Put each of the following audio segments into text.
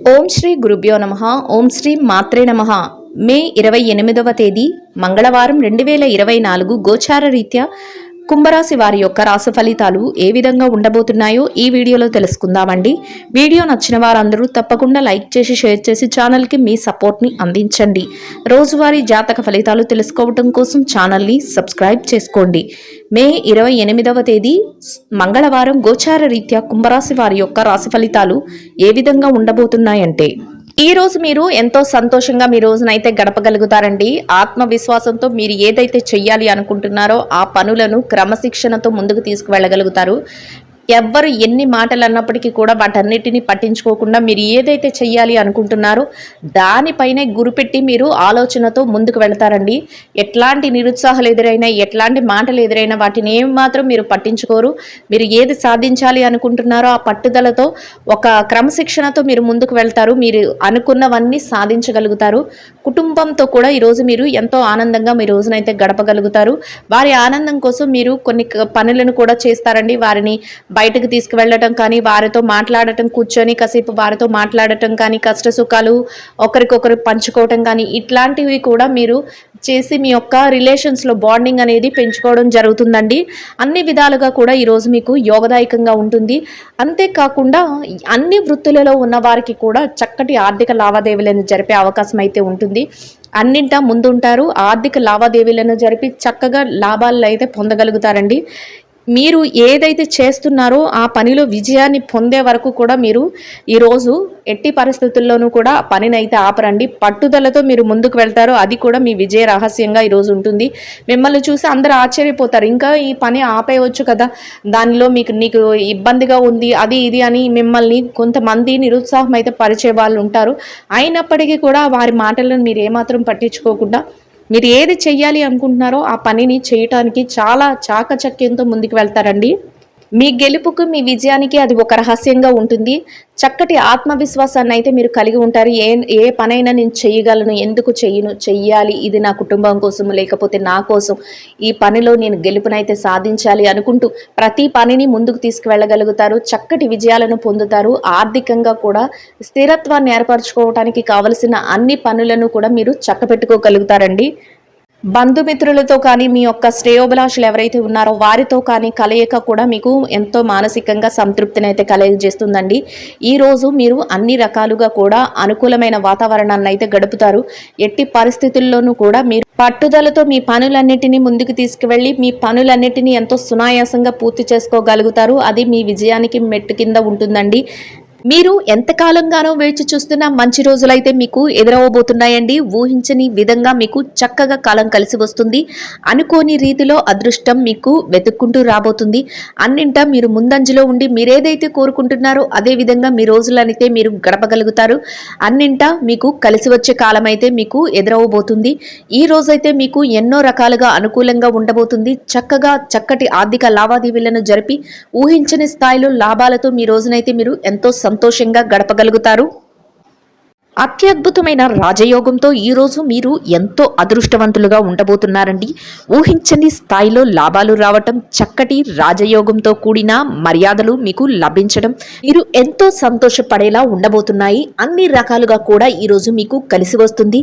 ఓం శ్రీ గురుభ్యో నమః. ఓం శ్రీ మాత్రే నమః. మే 28వ తేదీ మంగళవారం 2024 గోచార రీత్యా కుంభరాశి వారి యొక్క రాశి ఫలితాలు ఏ విధంగా ఉండబోతున్నాయో ఈ వీడియోలో తెలుసుకుందామండి. వీడియో నచ్చిన వారందరూ తప్పకుండా లైక్ చేసి షేర్ చేసి ఛానల్కి మీ సపోర్ట్ని అందించండి. రోజువారీ జాతక ఫలితాలు తెలుసుకోవడం కోసం ఛానల్ని సబ్స్క్రైబ్ చేసుకోండి. మే 28వ తేదీ మంగళవారం గోచార రీత్యా కుంభరాశి వారి యొక్క రాశి ఫలితాలు ఏ విధంగా ఉండబోతున్నాయంటే, ఈ రోజు మీరు ఎంతో సంతోషంగా మీ రోజునైతే గడపగలుగుతారండి. ఆత్మవిశ్వాసంతో మీరు ఏదైతే చెయ్యాలి అనుకుంటున్నారో ఆ పనులను క్రమశిక్షణతో ముందుకు తీసుకువెళ్ళగలుగుతారు. ఎవ్వరు ఎన్ని మాటలు అన్నప్పటికీ కూడా వాటన్నిటిని పట్టించుకోకుండా మీరు ఏదైతే చెయ్యాలి అనుకుంటున్నారో దానిపైనే గురిపెట్టి మీరు ఆలోచనతో ముందుకు వెళతారండి. ఎట్లాంటి నిరుత్సాహాలు ఎదురైనా, ఎట్లాంటి మాటలు ఎదురైనా వాటిని ఏమాత్రం మీరు పట్టించుకోరు. మీరు ఏది సాధించాలి అనుకుంటున్నారో ఆ పట్టుదలతో ఒక క్రమశిక్షణతో మీరు ముందుకు వెళ్తారు. మీరు అనుకున్నవన్నీ సాధించగలుగుతారు. కుటుంబంతో కూడా ఈరోజు మీరు ఎంతో ఆనందంగా మీ రోజునైతే గడపగలుగుతారు. వారి ఆనందం కోసం మీరు కొన్ని పనులను కూడా చేస్తారండి. వారిని బయటకు తీసుకువెళ్ళటం కానీ, వారితో మాట్లాడటం, కూర్చొని కాసేపు వారితో మాట్లాడటం కానీ, కష్ట సుఖాలు ఒకరికొకరు పంచుకోవటం కానీ, ఇట్లాంటివి కూడా మీరు చేసి మీ యొక్క రిలేషన్స్లో బాండింగ్ అనేది పెంచుకోవడం జరుగుతుందండి. అన్ని విధాలుగా కూడా ఈరోజు మీకు యోగదాయకంగా ఉంటుంది. అంతేకాకుండా అన్ని వృత్తులలో ఉన్న వారికి కూడా చక్కటి ఆర్థిక లావాదేవీలను జరిపే అవకాశం అయితే ఉంటుంది. అన్నింటా ముందుంటారు. ఆర్థిక లావాదేవీలను జరిపి చక్కగా లాభాలు అయితే పొందగలుగుతారండి. మీరు ఏదైతే చేస్తున్నారో ఆ పనిలో విజయాన్ని పొందే వరకు కూడా మీరు ఈరోజు ఎట్టి పరిస్థితుల్లోనూ కూడా ఆ పనిని అయితే ఆపరండి. పట్టుదలతో మీరు ముందుకు వెళ్తారు. అది కూడా మీ విజయ రహస్యంగా ఈరోజు ఉంటుంది. మిమ్మల్ని చూసి అందరూ ఆశ్చర్యపోతారు. ఇంకా ఈ పని ఆపేయవచ్చు కదా, దానిలో నీకు ఇబ్బందిగా ఉంది, అది ఇది అని మిమ్మల్ని కొంతమంది నిరుత్సాహం అయితే పరిచే వాళ్ళు ఉంటారు. అయినప్పటికీ కూడా వారి మాటలను మీరు ఏమాత్రం పట్టించుకోకుండా మీరు ఏది చెయ్యాలి అనుకుంటున్నారో ఆ పనిని చేయటానికి చాలా చాకచక్యంతో ముందుకు వెళ్తారండి. మీ గెలుపుకు, మీ విజయానికి అది ఒక రహస్యంగా ఉంటుంది. చక్కటి ఆత్మవిశ్వాసాన్ని అయితే మీరు కలిగి ఉంటారు. ఏ పనైనా నేను చెయ్యగలను, ఎందుకు చెయ్యాలి, ఇది నా కుటుంబం కోసం లేకపోతే నా కోసం, ఈ పనిలో నేను గెలుపునైతే సాధించాలి అనుకుంటూ ప్రతి పనిని ముందుకు తీసుకువెళ్ళగలుగుతారు. చక్కటి విజయాలను పొందుతారు. ఆర్థికంగా కూడా స్థిరత్వాన్ని ఏర్పరచుకోవడానికి కావలసిన అన్ని పనులను కూడా మీరు చక్కబెట్టుకోగలుగుతారండి. బంధుమిత్రులతో కానీ, మీ యొక్క శ్రేయోభిలాషులు ఎవరైతే ఉన్నారో వారితో కానీ కలయిక కూడా మీకు ఎంతో మానసికంగా సంతృప్తిని అయితే కలగజేస్తుందండి. ఈరోజు మీరు అన్ని రకాలుగా కూడా అనుకూలమైన వాతావరణాన్ని అయితే గడుపుతారు. ఎట్టి పరిస్థితుల్లోనూ కూడా మీరు పట్టుదలతో మీ పనులన్నిటినీ ముందుకు తీసుకువెళ్ళి మీ పనులన్నిటినీ ఎంతో సునాయాసంగా పూర్తి చేసుకోగలుగుతారు. అది మీ విజయానికి మెట్టు కింద ఉంటుందండి. మీరు ఎంతకాలంగానో వేచి చూస్తున్న మంచి రోజులైతే మీకు ఎదురవబోతున్నాయండి. ఊహించని విధంగా మీకు చక్కగా కాలం కలిసి వస్తుంది. అనుకోని రీతిలో అదృష్టం మీకు వెతుక్కుంటూ రాబోతుంది. అన్నింటా మీరు ముందంజలో ఉండి మీరేదైతే కోరుకుంటున్నారో అదే విధంగా మీ రోజులనైతే మీరు గడపగలుగుతారు. అన్నింటా మీకు కలిసి వచ్చే కాలం అయితే మీకు ఎదురవబోతుంది. ఈ రోజైతే మీకు ఎన్నో రకాలుగా అనుకూలంగా ఉండబోతుంది. చక్కటి ఆర్థిక లావాదేవీలను జరిపి ఊహించని స్థాయిలో లాభాలతో మీ రోజునైతే మీరు ఎంతో సంతోషంగా గడపగలుగుతారు. అత్యద్భుతమైన రాజయోగంతో ఈరోజు మీరు ఎంతో అదృష్టవంతులుగా ఉండబోతున్నారండి. ఊహించని స్థాయిలో లాభాలు రావటం, చక్కటి రాజయోగంతో కూడిన మర్యాదలు మీకు లభించడం, మీరు ఎంతో సంతోషపడేలా ఉండబోతున్నాయి. అన్ని రకాలుగా కూడా ఈరోజు మీకు కలిసి వస్తుంది.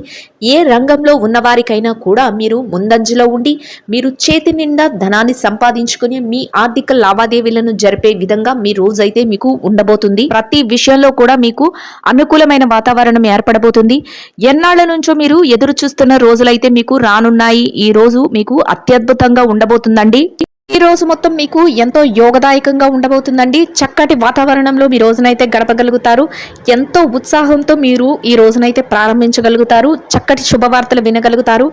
ఏ రంగంలో ఉన్నవారికైనా కూడా మీరు ముందంజలో ఉండి మీరు చేతి నిండా ధనాన్ని సంపాదించుకుని మీ ఆర్థిక లావాదేవీలను జరిపే విధంగా మీ రోజైతే మీకు ఉండబోతుంది. ప్రతి విషయంలో కూడా మీకు అనుకూలమైన వాతావరణం ఏర్పడబోతుంది. ఎన్నాళ్ల నుంచో మీరు ఎదురు చూస్తున్న రోజులైతే మీకు రానున్నాయి. ఈ రోజు మీకు అత్యద్భుతంగా ఉండబోతుందండి. ఈ రోజు మొత్తం మీకు ఎంతో యోగదాయకంగా ఉండబోతుందండి. చక్కటి వాతావరణంలో మీ రోజునైతే గడపగలుగుతారు. ఎంతో ఉత్సాహంతో మీరు ఈ రోజునైతే ప్రారంభించగలుగుతారు. చక్కటి శుభవార్తలు వినగలుగుతారు.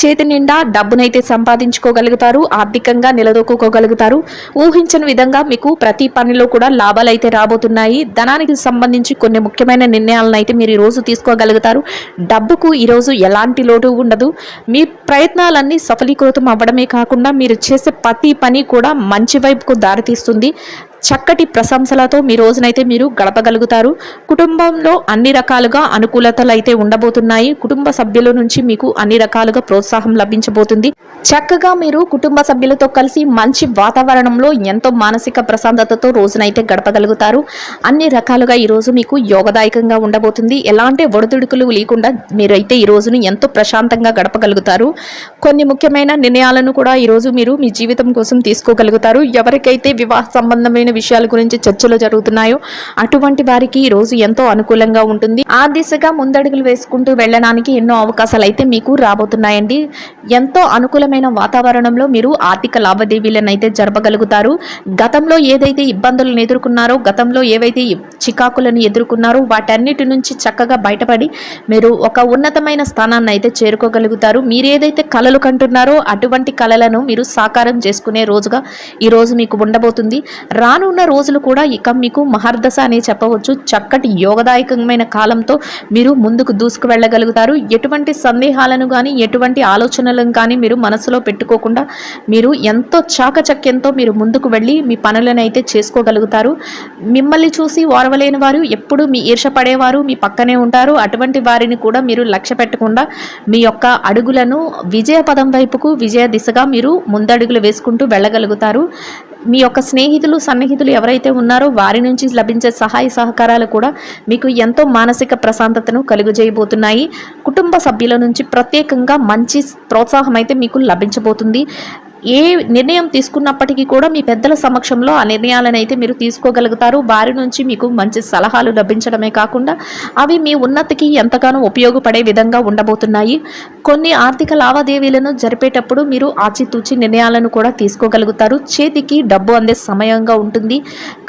చేతి నిండా డబ్బునైతే సంపాదించుకోగలుగుతారు. ఆర్థికంగా నిలదొక్కుకోగలుగుతారు. ఊహించని విధంగా మీకు ప్రతి పనిలో కూడా లాభాలు అయితే రాబోతున్నాయి. ధనానికి సంబంధించి కొన్ని ముఖ్యమైన నిర్ణయాలను అయితే మీరు ఈరోజు తీసుకోగలుగుతారు. డబ్బుకు ఈరోజు ఎలాంటి లోటు ఉండదు. మీ ప్రయత్నాలన్నీ సఫలీకృతం అవ్వడమే కాకుండా మీరు చేసే ప్రతి పని కూడా మంచి వైపుకు దారితీస్తుంది. చక్కటి ప్రశంసలతో మీ రోజునైతే మీరు గడపగలుగుతారు. కుటుంబంలో అన్ని రకాలుగా అనుకూలతలు అయితే ఉండబోతున్నాయి. కుటుంబ సభ్యుల నుంచి మీకు అన్ని రకాలుగా ప్రోత్సాహం లభించబోతుంది. చక్కగా మీరు కుటుంబ సభ్యులతో కలిసి మంచి వాతావరణంలో ఎంతో మానసిక ప్రశాంతతతో రోజునైతే గడపగలుగుతారు. అన్ని రకాలుగా ఈ రోజు మీకు యోగదాయకంగా ఉండబోతుంది. ఎలాంటి ఒడిదుడుకులు లేకుండా మీరైతే ఈ రోజును ఎంతో ప్రశాంతంగా గడపగలుగుతారు. కొన్ని ముఖ్యమైన నిర్ణయాలను కూడా ఈ రోజు మీరు మీ జీవితం కోసం తీసుకోగలుగుతారు. ఎవరికైతే వివాహ సంబంధమైన విషయాల గురించి చర్చలు జరుగుతున్నాయో అటువంటి వారికి ఈ రోజు ఎంతో అనుకూలంగా ఉంటుంది. ఆ దిశగా ముందడుగులు వేసుకుంటూ వెళ్ళడానికి ఎన్నో అవకాశాలు అయితే మీకు రాబోతున్నాయండి. ఎంతో అనుకూలమైన వాతావరణంలో మీరు ఆర్థిక లావాదేవీలను అయితే జరపగలుగుతారు. గతంలో ఏదైతే ఇబ్బందులను ఎదుర్కొన్నారో, గతంలో ఏవైతే చికాకులను ఎదుర్కొన్నారో వాటన్నిటి నుంచి చక్కగా బయటపడి మీరు ఒక ఉన్నతమైన స్థానాన్ని అయితే చేరుకోగలుగుతారు. మీరు ఏదైతే కలలు కంటున్నారో అటువంటి కలలను మీరు సాకారం చేసుకునే రోజుగా ఈ రోజు మీకు ఉండబోతుంది. రానున్న రోజులు కూడా ఇక మీకు మహర్దశ అనే చెప్పవచ్చు. చక్కటి యోగదాయకమైన కాలంతో మీరు ముందుకు దూసుకు వెళ్ళగలుగుతారు. ఎటువంటి సందేహాలను కానీ ఎటువంటి ఆలోచనలను కానీ మీరు మనసులో పెట్టుకోకుండా మీరు ఎంతో చాకచక్యంతో మీరు ముందుకు వెళ్ళి మీ పనులను అయితే చేసుకోగలుగుతారు. మిమ్మల్ని చూసి ఓర్వలేని వారు, ఎప్పుడు మీ ఈర్ష పడేవారు మీ పక్కనే ఉంటారు. అటువంటి వారిని కూడా మీరు లక్ష్య పెట్టకుండా మీ యొక్క అడుగులను విజయ పదం వైపుకు, విజయ దిశగా మీరు ముందడుగులు వేసుకుంటూ వెళ్ళగలుగుతారు. మీ యొక్క స్నేహితులు, సన్నిహితులు ఎవరైతే ఉన్నారో వారి నుంచి లభించే సహాయ సహకారాలు కూడా మీకు ఎంతో మానసిక ప్రశాంతతను కలుగజేయబోతున్నాయి. కుటుంబ సభ్యుల నుంచి ప్రత్యేకంగా మంచి ప్రోత్సాహం అయితే మీకు లభించబోతుంది. ఏ నిర్ణయం తీసుకున్నప్పటికీ కూడా మీ పెద్దల సమక్షంలో ఆ నిర్ణయాలను అయితే మీరు తీసుకోగలుగుతారు. వారి నుంచి మీకు మంచి సలహాలు లభించడమే కాకుండా అవి మీ ఉన్నతికి ఎంతగానో ఉపయోగపడే విధంగా ఉండబోతున్నాయి. కొన్ని ఆర్థిక లావాదేవీలను జరిపేటప్పుడు మీరు ఆచితూచి నిర్ణయాలను కూడా తీసుకోగలుగుతారు. చేతికి డబ్బు అందే సమయంగా ఉంటుంది.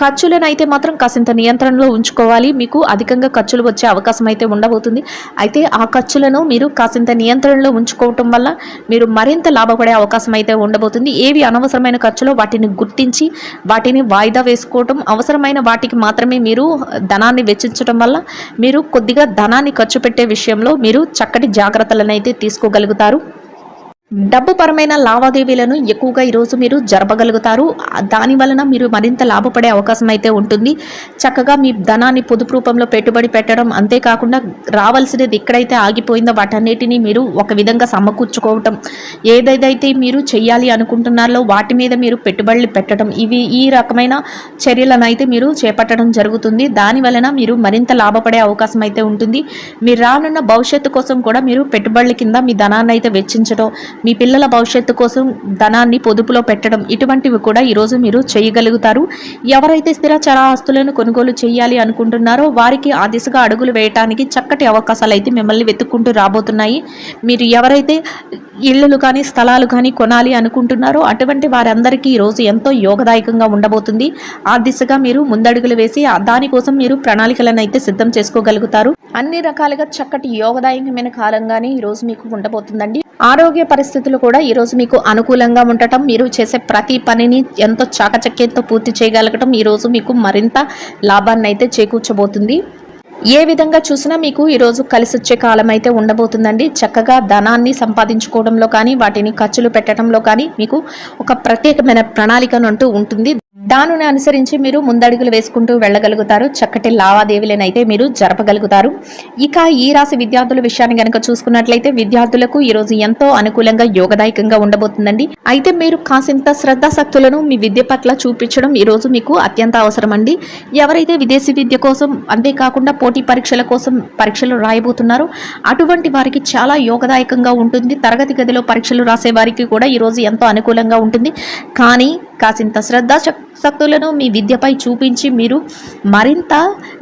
ఖర్చులను అయితే మాత్రం కాసింత నియంత్రణలో ఉంచుకోవాలి. మీకు అధికంగా ఖర్చులు వచ్చే అవకాశం అయితే ఉండబోతుంది. అయితే ఆ ఖర్చులను మీరు కాసింత నియంత్రణలో ఉంచుకోవటం వల్ల మీరు మరింత లాభపడే అవకాశం అయితే ఉండబోతుంది. ఏవి అనవసరమైన ఖర్చులో వాటిని గుర్తించి వాటిని వాయిదా వేసుకోవటం, అవసరమైన వాటికి మాత్రమే మీరు ధనాన్ని వెచ్చించడం వల్ల మీరు కొద్దిగా ధనాన్ని ఖర్చు పెట్టే విషయంలో మీరు చక్కటి జాగ్రత్తలను అయితే తీసుకోగలుగుతారు. డబ్బు పరమైన లావాదేవీలను ఎక్కువగా ఈరోజు మీరు జరపగలుగుతారు. దాని వలన మీరు మరింత లాభపడే అవకాశం అయితే ఉంటుంది. చక్కగా మీ ధనాన్ని పొదుపు రూపంలో పెట్టుబడి పెట్టడం, అంతేకాకుండా రావాల్సినది ఎక్కడైతే ఆగిపోయిందో వాటన్నిటిని మీరు ఒక విధంగా సమకూర్చుకోవటం, ఏదైతే మీరు చెయ్యాలి అనుకుంటున్నారో వాటి మీద మీరు పెట్టుబడులు పెట్టడం, ఈ రకమైన చర్యలను అయితే మీరు చేపట్టడం జరుగుతుంది. దాని వలన మీరు మరింత లాభపడే అవకాశం అయితే ఉంటుంది. మీరు రానున్న భవిష్యత్తు కోసం కూడా మీరు పెట్టుబడుల కింద మీ ధనాన్ని అయితే వెచ్చించడం, మీ పిల్లల భవిష్యత్తు కోసం ధనాన్ని పొదుపులో పెట్టడం, ఇటువంటివి కూడా ఈరోజు మీరు చేయగలుగుతారు. ఎవరైతే స్థిరచర ఆస్తులను కొనుగోలు చేయాలి అనుకుంటున్నారో వారికి ఆ దిశగా అడుగులు వేయడానికి చక్కటి అవకాశాలు అయితే మిమ్మల్ని వెతుక్కుంటూ రాబోతున్నాయి. మీరు ఎవరైతే ఇళ్ళు కానీ స్థలాలు కానీ కొనాలి అనుకుంటున్నారో అటువంటి వారందరికీ ఈరోజు ఎంతో యోగదాయకంగా ఉండబోతుంది. ఆ దిశగా మీరు ముందడుగులు వేసి దానికోసం మీరు ప్రణాళికలను అయితే సిద్ధం చేసుకోగలుగుతారు. అన్ని రకాలుగా చక్కటి యోగదాయకమైన కాలంగానే ఈరోజు మీకు ఉండబోతుందండి. ఆరోగ్య పరిస్థితులు కూడా ఈరోజు మీకు అనుకూలంగా ఉండటం, మీరు చేసే ప్రతి పనిని ఎంతో చాకచక్యంతో పూర్తి చేయగలగటం ఈరోజు మీకు మరింత లాభాన్ని అయితే చేకూర్చబోతుంది. ఏ విధంగా చూసినా మీకు ఈరోజు కలిసి వచ్చే కాలం అయితే ఉండబోతుందండి. చక్కగా ధనాన్ని సంపాదించుకోవడంలో కానీ వాటిని ఖర్చులు పెట్టడంలో కానీ మీకు ఒక ప్రత్యేకమైన ప్రణాళిక అంటూ ఉంటుంది. దానిని అనుసరించి మీరు ముందడుగులు వేసుకుంటూ వెళ్ళగలుగుతారు. చక్కటి లావాదేవీలను అయితే మీరు జరపగలుగుతారు. ఇక ఈ రాశి విద్యార్థుల విషయాన్ని కనుక చూసుకున్నట్లయితే విద్యార్థులకు ఈరోజు ఎంతో అనుకూలంగా యోగదాయకంగా ఉండబోతుందండి. అయితే మీరు కాసింత శ్రద్ధాశక్తులను మీ విద్య పట్ల చూపించడం ఈరోజు మీకు అత్యంత అవసరం అండి. ఎవరైతే విదేశీ విద్య కోసం, అంతేకాకుండా పోటీ పరీక్షల కోసం పరీక్షలు రాయబోతున్నారో అటువంటి వారికి చాలా యోగదాయకంగా ఉంటుంది. తరగతి గదిలో పరీక్షలు రాసే వారికి కూడా ఈరోజు ఎంతో అనుకూలంగా ఉంటుంది. కానీ కాసింత శ్రద్ధాశక్తులను మీ విద్యపై చూపించి మీరు మరింత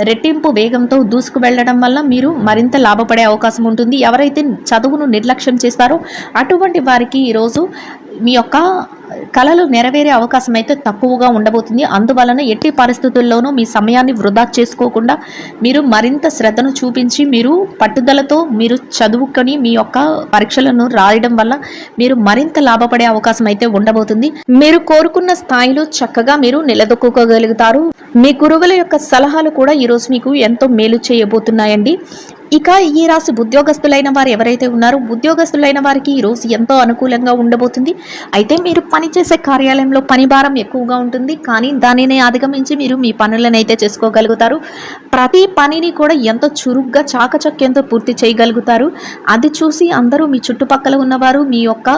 రెట్టింపు వేగంతో దూసుకు వెళ్ళడం వల్ల మీరు మరింత లాభపడే అవకాశం ఉంటుంది. ఎవరైతే చదువును నిర్లక్ష్యం చేస్తారో అటువంటి వారికి ఈరోజు మీ యొక్క కళలు నెరవేరే అవకాశం అయితే తక్కువగా ఉండబోతుంది. అందువలన ఎట్టి పరిస్థితుల్లోనూ మీ సమయాన్ని వృధా చేసుకోకుండా మీరు మరింత శ్రద్ధను చూపించి మీరు పట్టుదలతో మీరు చదువుకొని మీ యొక్క పరీక్షలను రాయడం వల్ల మీరు మరింత లాభపడే అవకాశం అయితే ఉండబోతుంది. మీరు కోరుకున్న స్థాయిలో చక్కగా మీరు నిలదొక్కుకోగలుగుతారు. మీ గురువుల యొక్క సలహాలు కూడా ఈరోజు మీకు ఎంతో మేలు చేయబోతున్నాయండి. ఇక ఈ రాశి ఉద్యోగస్తులైన వారు ఎవరైతే ఉన్నారో ఉద్యోగస్తులైన వారికి ఈ రోజు ఎంతో అనుకూలంగా ఉండబోతుంది. అయితే మీరు పనిచేసే కార్యాలయంలో పని భారం ఎక్కువగా ఉంటుంది, కానీ దానిని అధిగమించి మీరు మీ పనులను అయితే చేసుకోగలుగుతారు. ప్రతి పనిని కూడా ఎంతో చురుగ్గా చాకచక్యంతో పూర్తి చేయగలుగుతారు. అది చూసి అందరూ మీ చుట్టుపక్కల ఉన్నవారు, మీ యొక్క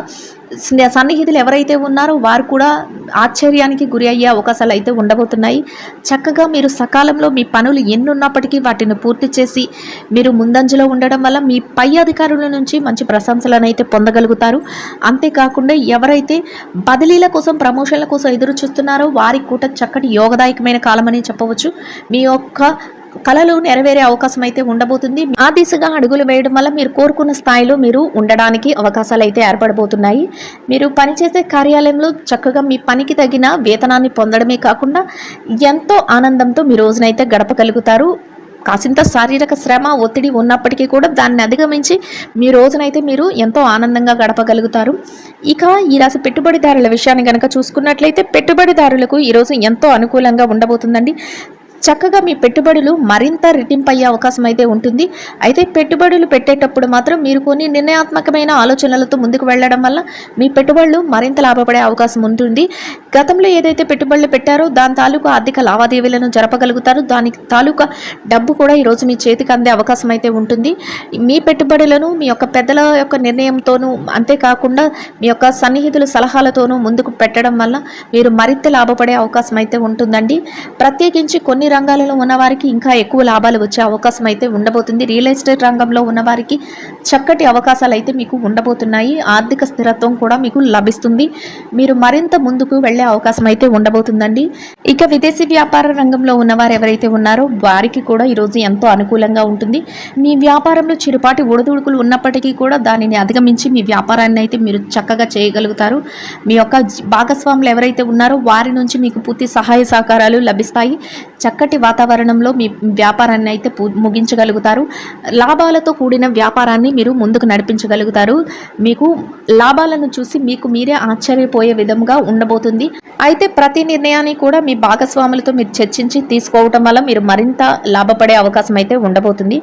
సన్నిహితులు ఎవరైతే ఉన్నారో వారు కూడా ఆశ్చర్యానికి గురి అయ్యే అవకాశాలు అయితే ఉండబోతున్నాయి. చక్కగా మీరు సకాలంలో మీ పనులు ఎన్నున్నప్పటికీ వాటిని పూర్తి చేసి మీరు ముందంజలో ఉండడం వల్ల మీ పై అధికారుల నుంచి మంచి ప్రశంసలను అయితే పొందగలుగుతారు. అంతేకాకుండా ఎవరైతే బదిలీల కోసం, ప్రమోషన్ల కోసం ఎదురు చూస్తున్నారో వారికి కూడా చక్కటి యోగదాయకమైన కాలం అని చెప్పవచ్చు. మీ యొక్క కళలు నెరవేరే అవకాశం అయితే ఉండబోతుంది. ఆ దిశగా అడుగులు వేయడం వల్ల మీరు కోరుకున్న స్థాయిలో మీరు ఉండడానికి అవకాశాలు అయితే ఏర్పడబోతున్నాయి. మీరు పనిచేసే కార్యాలయంలో చక్కగా మీ పనికి తగిన వేతనాన్ని పొందడమే కాకుండా ఎంతో ఆనందంతో మీ రోజునైతే గడపగలుగుతారు. కాసింత శారీరక శ్రమ, ఒత్తిడి ఉన్నప్పటికీ కూడా దాన్ని అధిగమించి మీ రోజునైతే మీరు ఎంతో ఆనందంగా గడపగలుగుతారు. ఇక ఈ రాశి పెట్టుబడిదారుల విషయాన్ని కనుక చూసుకున్నట్లయితే పెట్టుబడిదారులకు ఈరోజు ఎంతో అనుకూలంగా ఉండబోతుందండి. చక్కగా మీ పెట్టుబడులు మరింత రెట్టింపు అయ్యే అవకాశం అయితే ఉంటుంది. అయితే పెట్టుబడులు పెట్టేటప్పుడు మాత్రం మీరు కొన్ని నిర్ణయాత్మకమైన ఆలోచనలతో ముందుకు వెళ్ళడం వల్ల మీ పెట్టుబడులు మరింత లాభపడే అవకాశం ఉంటుంది. గతంలో ఏదైతే పెట్టుబడులు పెట్టారో దాని తాలూకా ఆర్థిక లావాదేవీలను జరపగలుగుతారు. దానికి తాలూకా డబ్బు కూడా ఈరోజు మీ చేతికి అందే అవకాశం అయితే ఉంటుంది. మీ పెట్టుబడులను మీ యొక్క పెద్దల యొక్క నిర్ణయంతోనూ, అంతేకాకుండా మీ యొక్క సన్నిహితుల సలహాలతోనూ ముందుకు పెట్టడం వల్ల మీరు మరింత లాభపడే అవకాశం అయితే ఉంటుందండి. ప్రత్యేకించి కొన్ని రంగాలలో ఉన్నవారికి ఇంకా ఎక్కువ లాభాలు వచ్చే అవకాశం అయితే ఉండబోతుంది. రియల్ ఎస్టేట్ రంగంలో ఉన్నవారికి చక్కటి అవకాశాలు అయితే మీకు ఉండబోతున్నాయి. ఆర్థిక స్థిరత్వం కూడా మీకు లభిస్తుంది. మీరు మరింత ముందుకు వెళ్ళే అవకాశం అయితే ఉండబోతుందండి. ఇక విదేశీ వ్యాపార రంగంలో ఉన్నవారు ఎవరైతే ఉన్నారో వారికి కూడా ఈరోజు ఎంతో అనుకూలంగా ఉంటుంది. మీ వ్యాపారంలో చిరుపాటి ఒడిదుడుకులు ఉన్నప్పటికీ కూడా దానిని అధిగమించి మీ వ్యాపారాన్ని అయితే మీరు చక్కగా చేయగలుగుతారు. మీ యొక్క భాగస్వాములు ఎవరైతే ఉన్నారో వారి నుంచి మీకు పూర్తి సహాయ సహకారాలు లభిస్తాయి. చక్కటి వాతావరణంలో మీ వ్యాపారాన్ని అయితే ముగించగలుగుతారు. లాభాలతో కూడిన వ్యాపారాన్ని మీరు ముందుకు నడిపించగలుగుతారు. మీకు లాభాలను చూసి మీకు మీరే ఆశ్చర్యపోయే విధంగా ఉండబోతుంది. అయితే ప్రతి నిర్ణయాన్ని కూడా మీ భాగస్వాములతో మీరు చర్చించి తీసుకోవటం వల్ల మీరు మరింత లాభపడే అవకాశం అయితే ఉండబోతుంది.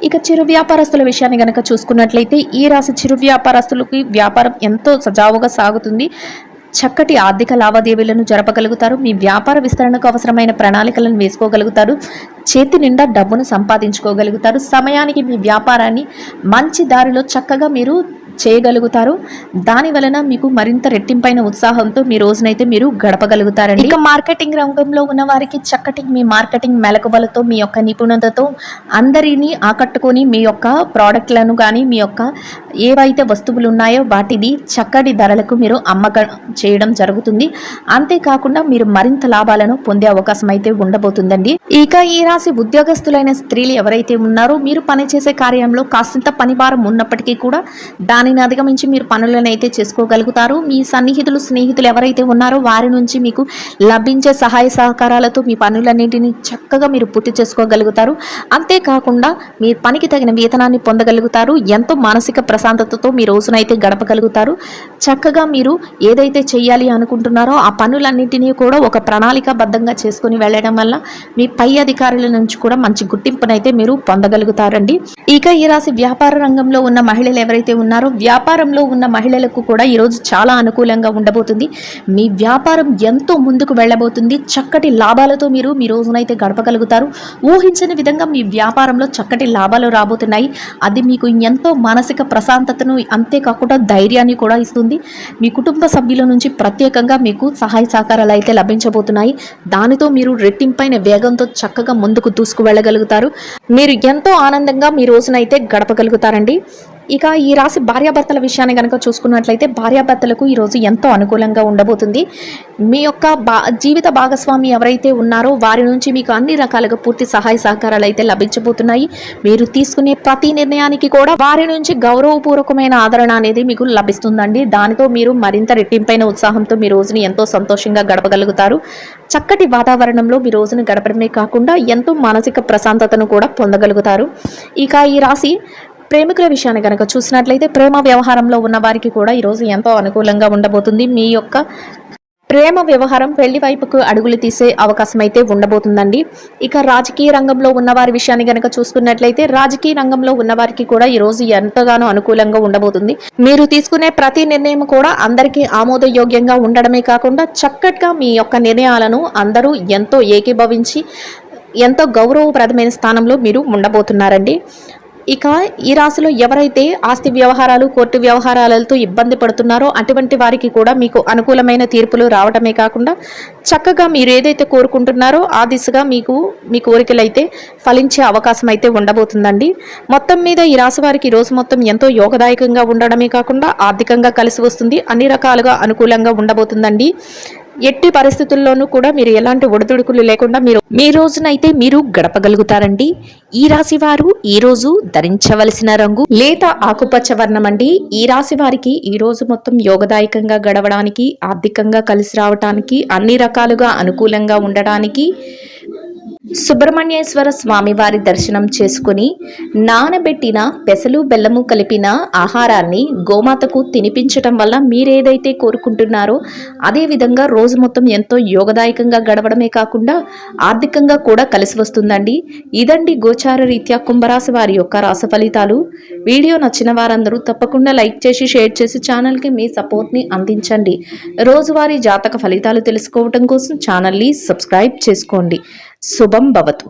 ఇక చిరు వ్యాపారస్తుల విషయాన్ని కనుక చూసుకున్నట్లయితే ఈ రాశి చిరు వ్యాపారస్తులకి వ్యాపారం ఎంతో సజావుగా సాగుతుంది. చక్కటి ఆర్థిక లావాదేవీలను జరపగలుగుతారు. మీ వ్యాపార విస్తరణకు అవసరమైన ప్రణాళికలను వేసుకోగలుగుతారు. చేతి నిండా డబ్బును సంపాదించుకోగలుగుతారు. సమయానికి మీ వ్యాపారాన్ని మంచి దారిలో చక్కగా మీరు చేయగలుగుతారు. దాని వలన మీకు మరింత రెట్టింపైన ఉత్సాహంతో మీ రోజునైతే మీరు గడపగలుగుతారండి. ఇక మార్కెటింగ్ రంగంలో ఉన్న వారికి చక్కటి మీ మార్కెటింగ్ మెలకువలతో, మీ యొక్క నిపుణతతో అందరినీ ఆకట్టుకొని మీ యొక్క ప్రోడక్ట్లను కానీ, మీ యొక్క ఏవైతే వస్తువులు ఉన్నాయో వాటిని చక్కటి ధరలకు మీరు అమ్మకం చేయడం జరుగుతుంది. అంతేకాకుండా మీరు మరింత లాభాలను పొందే అవకాశం అయితే ఉండబోతుందండి. ఇక ఈ రాశి ఉద్యోగస్తులైన స్త్రీలు ఎవరైతే ఉన్నారో మీరు పనిచేసే కార్యంలో కాసింత పనిభారం ఉన్నప్పటికీ కూడా దానిని అధిగమించి మీరు పనులను అయితే చేసుకోగలుగుతారు. మీ సన్నిహితులు, స్నేహితులు ఎవరైతే ఉన్నారో వారి నుంచి మీకు లభించే సహాయ సహకారాలతో మీ పనులన్నింటినీ చక్కగా మీరు పూర్తి చేసుకోగలుగుతారు. అంతేకాకుండా మీ పనికి తగిన వేతనాన్ని పొందగలుగుతారు. ఎంతో మానసిక ప్రశాంతతతో మీ రోజునైతే గడపగలుగుతారు. చక్కగా మీరు ఏదైతే చేయాలి అనుకుంటున్నారో ఆ పనులన్నింటినీ కూడా ఒక ప్రణాళికాబద్ధంగా చేసుకుని వెళ్ళడం వల్ల మీ పై అధికారుల నుంచి కూడా మంచి గుర్తింపునైతే మీరు పొందగలుగుతారండి. ఇక ఈ రాశి వ్యాపార రంగంలో ఉన్న మహిళలు ఎవరైతే ఉన్నారో వ్యాపారంలో ఉన్న మహిళలకు కూడా ఈరోజు చాలా అనుకూలంగా ఉండబోతుంది. మీ వ్యాపారం ఎంతో ముందుకు వెళ్ళబోతుంది. చక్కటి లాభాలతో మీరు మీ రోజునైతే గడపగలుగుతారు. ఊహించని విధంగా మీ వ్యాపారంలో చక్కటి లాభాలు రాబోతున్నాయి. అది మీకు ఎంతో మానసిక ప్రశాంతతను, అంతేకాకుండా ధైర్యాన్ని కూడా ఇస్తుంది. మీ కుటుంబ సభ్యుల నుంచి ప్రత్యేకంగా మీకు సహాయ సహకారాలు అయితే లభించబోతున్నాయి. దానితో మీరు రెట్టింపైన వేగంతో చక్కగా ముందుకు దూసుకు వెళ్ళగలుగుతారు. మీరు ఎంతో ఆనందంగా మీ రోజునైతే గడపగలుగుతారండి. ఇక ఈ రాశి భార్యాభర్తల విషయాన్ని కనుక చూసుకున్నట్లయితే భార్యాభర్తలకు ఈరోజు ఎంతో అనుకూలంగా ఉండబోతుంది. మీ యొక్క జీవిత భాగస్వామి ఎవరైతే ఉన్నారో వారి నుంచి మీకు అన్ని రకాలుగా పూర్తి సహాయ సహకారాలు అయితే లభించబోతున్నాయి. మీరు తీసుకునే ప్రతి నిర్ణయానికి కూడా వారి నుంచి గౌరవపూర్వకమైన ఆదరణ అనేది మీకు లభిస్తుందండి. దానితో మీరు మరింత రెట్టింపైన ఉత్సాహంతో మీ రోజుని ఎంతో సంతోషంగా గడపగలుగుతారు. చక్కటి వాతావరణంలో మీ రోజును గడపడమే కాకుండా ఎంతో మానసిక ప్రశాంతతను కూడా పొందగలుగుతారు. ఇక ఈ రాశి ప్రేమికుల విషయాన్ని కనుక చూసినట్లయితే ప్రేమ వ్యవహారంలో ఉన్న వారికి కూడా ఈరోజు ఎంతో అనుకూలంగా ఉండబోతుంది. మీ యొక్క ప్రేమ వ్యవహారం పెళ్లి వైపుకు అడుగులు తీసే అవకాశం అయితే ఉండబోతుందండి. ఇక రాజకీయ రంగంలో ఉన్నవారి విషయాన్ని గనక చూసుకున్నట్లయితే రాజకీయ రంగంలో ఉన్నవారికి కూడా ఈ రోజు ఎంతగానో అనుకూలంగా ఉండబోతుంది. మీరు తీసుకునే ప్రతి నిర్ణయం కూడా అందరికీ ఆమోదయోగ్యంగా ఉండడమే కాకుండా చక్కగా మీ యొక్క నిర్ణయాలను అందరూ ఎంతో ఏకీభవించి ఎంతో గౌరవప్రదమైన స్థానంలో మీరు ఉండబోతున్నారండి. ఇక ఈ రాశిలో ఎవరైతే ఆస్తి వ్యవహారాలు కోర్టు వ్యవహారాలతో ఇబ్బంది పడుతున్నారో అటువంటి వారికి కూడా మీకు అనుకూలమైన తీర్పులు రావడమే కాకుండా చక్కగా మీరు ఏదైతే కోరుకుంటున్నారో ఆ దిశగా మీ కోరికలు అయితే ఫలించే అవకాశం అయితే ఉండబోతుందండి. మొత్తం మీద ఈ రాశి వారికి ఈ రోజు మొత్తం ఎంతో యోగదాయకంగా ఉండడమే కాకుండా ఆర్థికంగా కలిసి వస్తుంది, అన్ని రకాలుగా అనుకూలంగా ఉండబోతుందండి. ఎట్టి పరిస్థితుల్లోనూ కూడా మీరు ఎలాంటి ఒడిదుడుకులు లేకుండా మీ రోజునైతే మీరు గడపగలుగుతారండి. ఈ రాశి వారు ఈ రోజు ధరించవలసిన రంగు లేత ఆకుపచ్చ వర్ణం అండి. ఈ రాశి వారికి ఈ రోజు మొత్తం యోగదాయకంగా గడవడానికి, ఆర్థికంగా కలిసి రావడానికి, అన్ని రకాలుగా అనుకూలంగా ఉండడానికి సుబ్రహ్మణ్యేశ్వర స్వామి వారి దర్శనం చేసుకుని నానబెట్టిన పెసలు బెల్లము కలిపిన ఆహారాన్ని గోమాతకు తినిపించటం వల్ల మీరేదైతే కోరుకుంటున్నారో అదే విధంగా రోజు మొత్తం ఎంతో యోగదాయకంగా గడవడమే కాకుండా ఆర్థికంగా కూడా కలిసి వస్తుందండి. ఇదండి గోచార రీత్యా కుంభరాశి వారి యొక్క రాశి ఫలితాలు. వీడియో నచ్చిన వారందరూ తప్పకుండా లైక్ చేసి షేర్ చేసి ఛానల్కి మీ సపోర్ట్ని అందించండి. రోజువారీ జాతక ఫలితాలు తెలుసుకోవడం కోసం ఛానల్ని సబ్స్క్రైబ్ చేసుకోండి. శుభం భవతు.